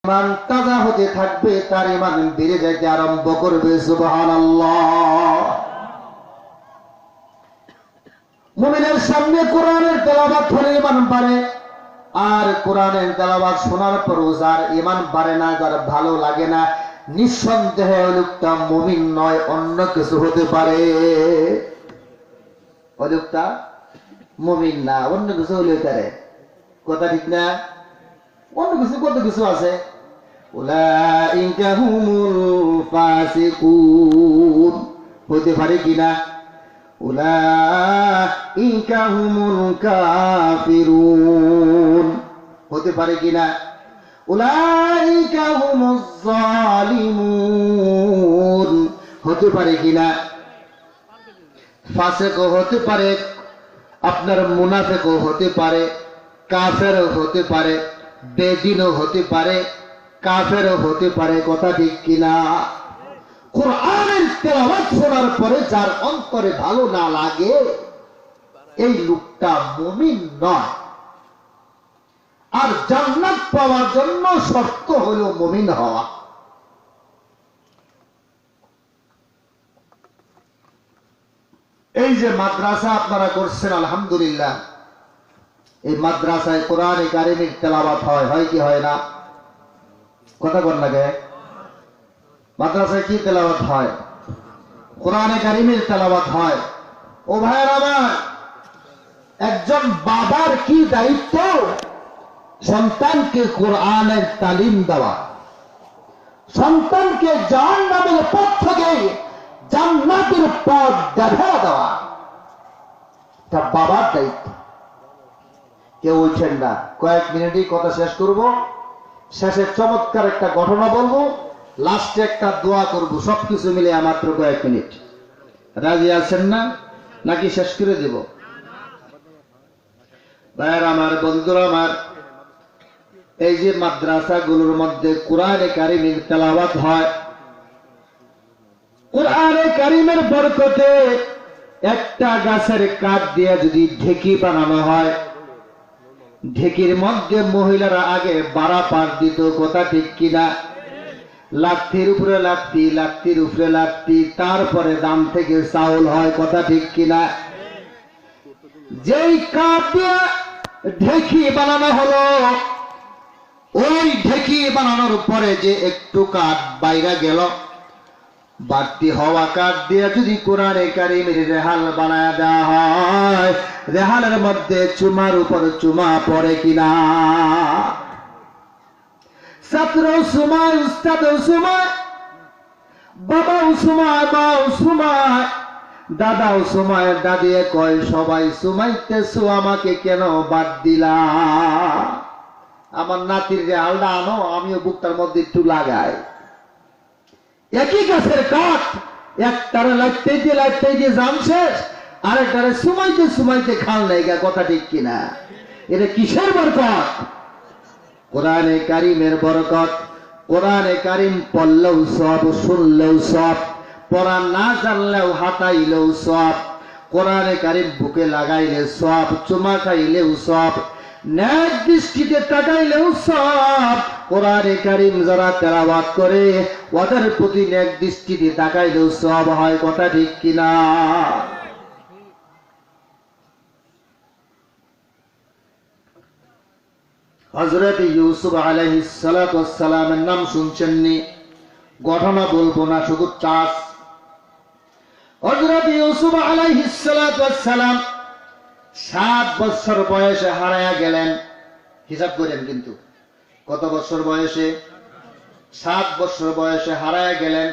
ইমান তাজা হতে থাকবে, তার ইমান বেড়ে যাইতে আরম্ভ করবে। সুবহানাল্লাহ। মুমিনের সামনে কোরআনের তেলাওয়াত হলে ইমান বাড়ে, আর কোরআনের তেলাওয়াত শোনার পর যার ইমান বাড়ে না, যার ভালো লাগে না, নিঃসন্দেহে ওই লোকটা মুমিন নয়, অন্য কিছু হতে পারে। ওই লোকটা মুমিন না, অন্য কিছু হলে পারে। কথা ঠিক না? অন্য কিছু কত কিছু আছে। উলাইকা হুমুল ফাসিকুন হতে পারে কিনা? উলাইকা হুমুল কাফিরুন হতে পারে কিনা? উলাইকা হুমুজ জালিমুন হতে পারে কিনা? ফাসিকও হতে পারে, আপনার মুনাফিকও হতে পারে, কাফেরও হতে পারে, বেদিনও হতে পারে, কাফেরও হতে পারে। কথা ঠিক কিনা? কোরআনের তেলাওয়াত শোনার পরে যার অন্তরে ভালো না লাগে, এই লোকটা মুমিন নয়। আর জান্নাত পাওয়ার জন্য শর্ত হলো মুমিন হওয়া। এই যে মাদ্রাসা আপনারা করছেন, আলহামদুলিল্লাহ, এই মাদ্রাসায় কোরআনে কারিমের তেলাওয়াত হয় কি হয় না? কথা বল লাগে। মাদ্রাসায় কি তেলাওয়াত হয়? কোরআনে কারিমের তেলাওয়াত হয়। ও ভাইয়ের আমার, একজন বাবার কি দায়িত্ব? সন্তানকে কোরআনের তালিম দেওয়া, সন্তানকে জাহান্নামের পথ থেকে জান্নাতের পথ দেখা দেওয়া, এটা বাবার দায়িত্ব। কেউ উঠেন না, কয়েক মিনিটই কথা শেষ করব, শেষে চমৎকার একটা ঘটনা বলবো, লাস্টে একটা দোয়া করব, সবকিছু মিলে মাত্র কয়েক মিনিট। রাজি আছেন না নাকি শেষ করে দেব? ভাইয়ের আমার, বন্ধুরা আমার, এই যে মাদ্রাসাগুলোর মধ্যে কোরআনে কারিমের তেলাওয়াত হয়, কোরআনে কারিমের বরকতে একটা গাছের কাঠ দিয়ে যদি ঢেকি বানানো হয়, ঢেকির মধ্যে মহিলারা আগে বাড়া পার দিত। কথা ঠিক কিনা? লাঠির উপরে লাঠি, লাঠির উপরে লাঠি, তারপরে দাম থেকে চাউল হয়। কথা ঠিক কিনা? যেই কাঠ দিয়ে ঢেকি বানানো হলো, ওই ঢেকি বানানোর পরে যে একটু কাঠ বাইরে গেল, বাড়তি হওয়া কাঠ দিয়ে যদি কোরআনে কারিমের রেহাল বানায় দেওয়া হয়, রেহালের মধ্যে চুমার উপর চুমা পড়ে কিনা? ছাত্রও সময়, উস্তাদও সময়, বাবাও সময়, মাও সময়, দাদাও সময়, দাদিয়ে কয় সবাই সুমাইতেছো, আমাকে কেন বাদ দিলা? আমার নাতির রেহালটা আনো, আমিও বুকটার মধ্যে একটু লাগাই। একই গাছের কাঠ, একটারে লাগতে দিয়ে জাম শেষ, আরেকটারে সুমাইতে সুমাইতে খাল লেগা। কথা ঠিক কিনা? এটা কিসের বরকত? কোরআনে কারিমের বরকত। কোরআনে কারিম পড়লেও সব, শুনলেও সব, পড়া না জানলেও হাতাইলেও সব, কোরআনে কারিম বুকে লাগাইলে সব, চুমা খাইলেও সব, ন্যাক দৃষ্টিতে তাকাইলেও সব। কোরআনে কারিম যারা তেলাওয়াত করে, ওদের প্রতি ন্যাক দৃষ্টিতে তাকাইলেও সব হয়। কথা ঠিক কিনা? হযরত ইউসুফ আলাইহিস সালাতু ওয়াস সালামের নাম শুনছেননি? ঘটনা বলবো না, শুধু চাষ। হযরত ইউসুফ আলাইহিস সালাতু ওয়াস সালাম 7 বছর বয়সে হারায়া গেলেন। হিসাব করেন কিন্তু কত বছর বয়সে? 7 বছর বয়সে হারায়া গেলেন।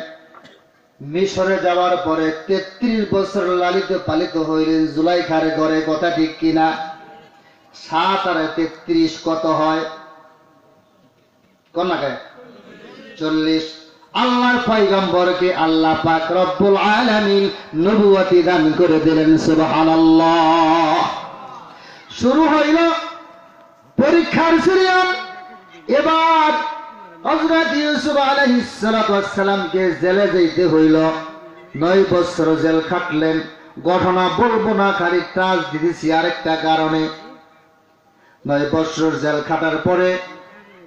মিশরে যাওয়ার পরে 33 বছর লালিত পালিত হইলেন জুলাইখার ঘরে। কথা ঠিক কিনা? 7 আর 33 কত হয়? কোন লাগে? 40। আল্লাহর পয়গম্বরকে আল্লাহ পাক রব্বুল আলামিন নবুয়তি দান করে দিলেন। সুবহানাল্লাহ। শুরু হইল পরীক্ষার সিরিয়াল। এবার হযরত ইউসুফ আলাইহিস সালাতু ওয়াস সালামকে জেলে যেতে হইল। 9 বছর জেল খাটলেন। ঘটনা বলবো না, খালি ত্রাস দিতেছি আরেকটা কারণে। 9 বছর জেল খাটার পরে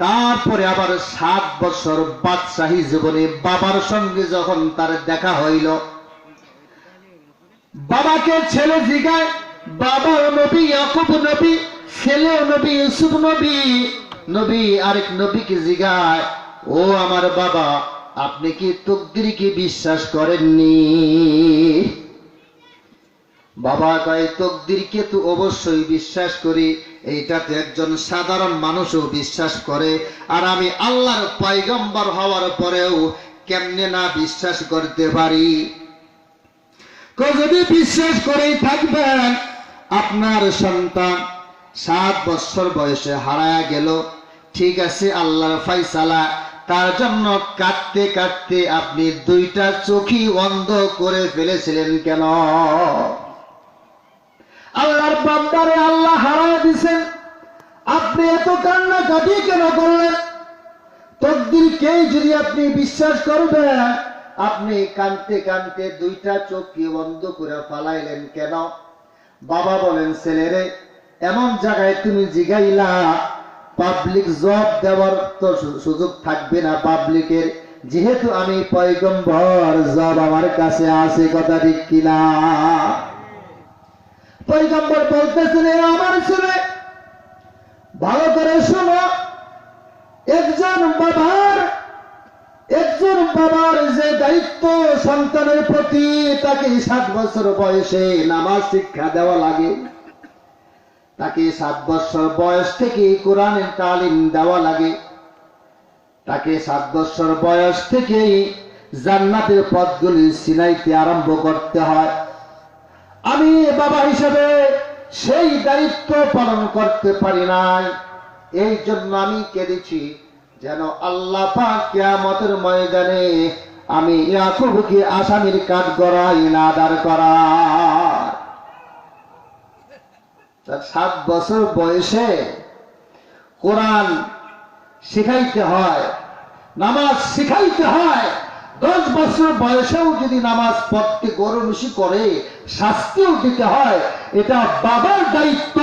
তারপরে আবার 7 বছর বাদশাহী জীবনে বাবার সঙ্গে যখন তার দেখা হইল, বাবাকে ছেলে জিগায়, বাবা নবী ইয়াকুব নবী, ছেলে নবী ইউসুফ নবী, নবী আরেক নবীকে জিগায়, ও আমার বাবা, আপনি কি তকদিরকে বিশ্বাস করেননি? বাবা কয়, তকদিরকে তো অবশ্যই বিশ্বাস করি, এইটাতে একজন সাধারণ মানুষও বিশ্বাস করে, আর আমি আল্লাহর পয়গম্বর হওয়ার পরেও কেমনে না বিশ্বাস করতে পারি? যদি বিশ্বাস করেই থাকবেন, আপনার সন্তান 7 বছর বয়সে হারায়া গেল, ঠিক আছে, আল্লাহর ফয়সালা, তার জন্য কাঁদতে কাঁদতে আপনি 2টা চোখই অন্ধ করে ফেলেছিলেন কেন? আল্লাহর বান্দারে আল্লাহ হারায় দিছেন, আপনি এত কান্নাকাটি কেন করলেন? তকদিরকে যদি আপনি বিশ্বাস করবেন, আপনি কাঁদতে কাঁদতে 2টা চোখকে বন্ধ করে ফালাইলেন কেন? বাবা বলেন, ছেলেরে, এমন জায়গায় তুমি জিগাইলা, পাবলিক জব দেওয়ার তো সুযোগ থাকবে না পাবলিকের, যেহেতু আমি পয়গম্বর, জব আমার কাছে আছে, কথা ঠিক কিনা? পয়গম্বর বলতেছেন, আমার ছেলে, ভালো করে শোনো, একজন বাবার যে দায়িত্ব সন্তানের প্রতি, তাকে 7 বছর বয়সে নামাজ শিক্ষা দেওয়া লাগে, তাকে 7 বছর বয়স থেকে কোরআনের তালিম দেওয়া লাগে, তাকে 7 বছর বয়স থেকেই জান্নাতের পথগুলি চিনাইতে আরম্ভ করতে হয়। আমি বাবা হিসেবে সেই দায়িত্ব পালন করতে পারি নাই, এই জন্য আমি কেঁদেছি, যেন আল্লাহ পাক কিয়ামতের ময়দানে আমি ইয়াকুবকে আসামির কাঠগড়ায় না দাঁড় করায়। 7 বছর বয়সে কোরআন শিখাইতে হয়, নামাজ শিখাইতে হয়, 10 বছর বয়সেও যদি নামাজ পড়তে গরমিশি করে শাস্তিও দিতে হয়, এটা বাবার দায়িত্ব।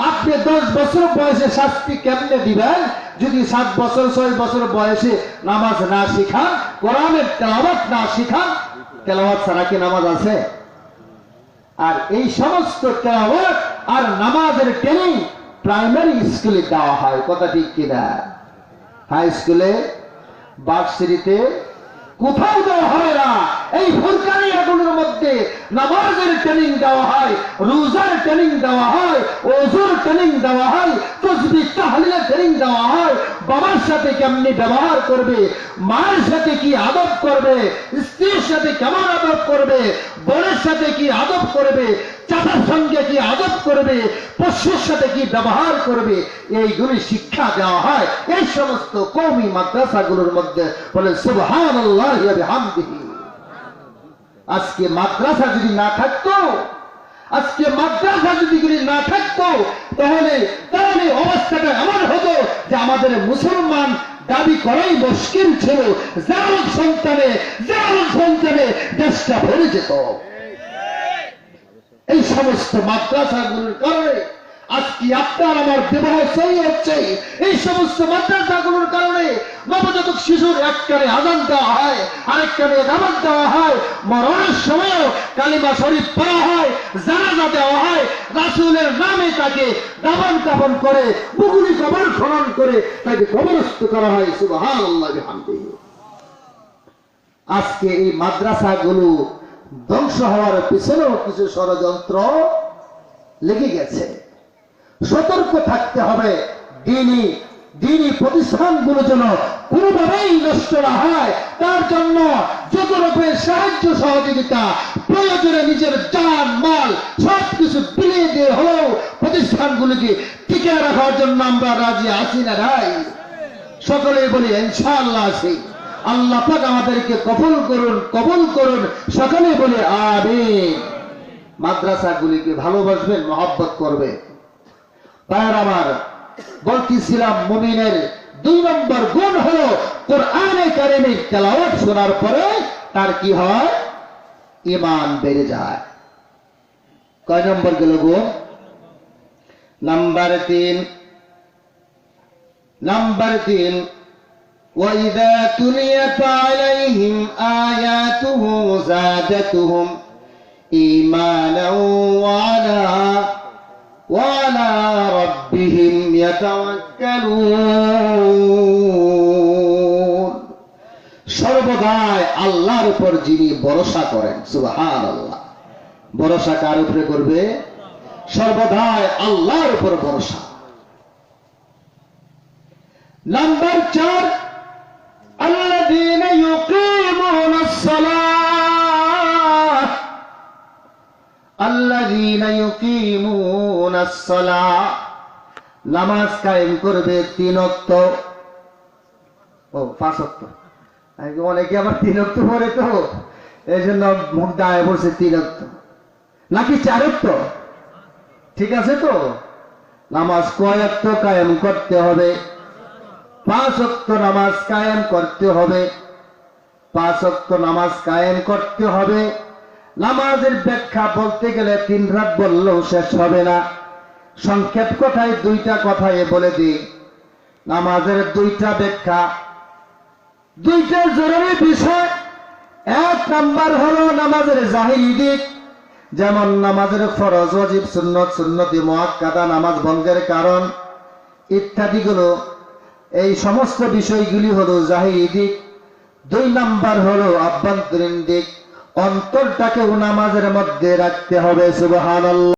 আপনি 10 বছর বয়সে শাস্তি কেমনে দিবেন যদি 7 বছর 6 বছর বয়সে নামাজ না শিখান, কোরআনের তেলাওয়াত না শিখান? তেলাওয়াত ছাড়া কি নামাজ আছে? আর এই সমস্ত তেলাওয়াত আর নামাজের ট্রেনিং প্রাইমারি স্কুলে দেওয়া হয়, কথা ঠিক কিনা? হাই স্কুলে, ভার্সিটিতে কোথাও দেওয়া হয় না। এই ফুরকানি আগুনের মধ্যে নামাজের ট্রেনিং দেওয়া হয়, রোজার ট্রেনিং দেওয়া হয়, ওযুর ট্রেনিং দেওয়া হয়, তাসবিহ তাহলিলের ট্রেনিং দেওয়া হয়, বাবার সাথে কেমনি ব্যবহার করবে, মায়ের সাথে কি আদব করবে, স্ত্রীর সাথে কেমন আদব করবে, বোনের সাথে কি আদব করবে, চাচার সঙ্গে কি আদব করবে, পশুর সাথে কি ব্যবহার করবে, এইগুলি শিক্ষা দেওয়া হয় এই সমস্ত কওমি মাদ্রাসাগুলোর মধ্যে। বলে সুবহানাল্লাহি ওয়া বিহামদিহি। আজকে মাদ্রাসা যদি না থাকতো, তাহলে অবস্থাটা এমন হতো যে আমাদের মুসলমান দাবি করাই মুশকিল ছিল, যার সন্তানে দেশটা ভরে যেত। এই সমস্ত মাদ্রাসাগুলোর কারণে আজকে আপনার আমার বিবাহ সই হচ্ছে। এই সমস্ত মাদ্রাসাগুলোর কারণে নবজাতক শিশুর এক কানে আযান দেওয়া হয়, আরেক কানে ইকামত দেওয়া হয়, মরণের সময়ও কালিমা শরীফ পড়া হয়, জানাজা দেওয়া হয়, রাসূলের নামে তাকে দাফন কাফন করে, পুকুরি কবর খনন করে তাকে কবরস্থ করা হয়। সুবহানাল্লাহি বিহামদিহি। আজকে এই মাদ্রাসাগুলো ধ্বংস হওয়ার পিছনেও কিছু ষড়যন্ত্র লেগে গেছে। সতর্ক থাকতে হবে, দ্বীনি প্রতিষ্ঠানগুলো যেন কোনোভাবেই নষ্ট না হয়, তার জন্য যত রকমের সাহায্য সহযোগিতা প্রয়োজনে নিজের জান মাল সবকিছু বিলিয়ে দিয়ে হলেও প্রতিষ্ঠানগুলিকে টিকে রাখার জন্য আমরা রাজি আছি না ভাই? সকলে বলি ইনশাআল্লাহ আছি। আল্লাহ পাক আমাদেরকে কবুল করুন, সকলে বলে আমিন। মাদ্রাসাগুলিকে ভালোবাসবেন, মহব্বত করবে। তার আমার বলতেছিলাম, মুমিনের 2 নম্বর গুণ হলো কোরআনে কারিমের তেলাওয়াত শোনার পরে তার কি হয়? ঈমান বেড়ে যায়। কয় নম্বর গেল গুণ? Number 3, number 3, وَإِذَا تُلِيَتْ عَلَيْهِمْ آيَاتُهُ زَادَتْهُمْ إِيمَانًا وَعَلَى رَبِّهِمْ يَتَوَكَّلُونَ। সর্বদাই আল্লাহর উপর যিনি ভরসা করেন, সুবহানাল্লাহ। ভরসা কার উপরে করবে? সর্বদাই আল্লাহর উপর ভরসা। নাম্বার 4, আল্লাযীনা ইউকিমুনাস সালাহ। আল্লাযীনা ইউকিমুনাস সালাহ, নামাজ কায়েম করবে 3 ওয়াক্ত। 5 ওয়াক্ত। অনেকে আবার 3 ওয়াক্ত পড়ে, তো এই জন্য মুখ দাঁড়ায় বলছে 3 ওয়াক্ত নাকি 4 ওয়াক্ত। ঠিক আছে তো? নামাজ কয় ওয়াক্ত কায়েম করতে হবে? 5 ওয়াক্ত নামাজ কায়েম করতে হবে। 5 ওয়াক্ত নামাজ কায়েম করতে হবে। নামাজের ব্যাখ্যা বলতে গেলে 3 রাত বললেও শেষ হবে না। সংক্ষেপ কথায় 2টা কথায় বলে দিই। নামাজের 2টা ব্যাখ্যা, 2টা জরুরি বিষয়। 1 নাম্বার হলো নামাজের জাহিরি দিক, যেমন নামাজের ফরজ, ওয়াজিব, সুন্নত, সুন্নতি মুআক্কাদা, নামাজ ভঙ্গের কারণ ইত্যাদিগুলো। এই সমস্ত বিষয়গুলি হলো জাহিরি দিক। 2 নাম্বার হলো আভ্যন্তরীণ দিক, অন্তরটাকেও নামাজের মধ্যে রাখতে হবে। সুবহানাল্লাহ।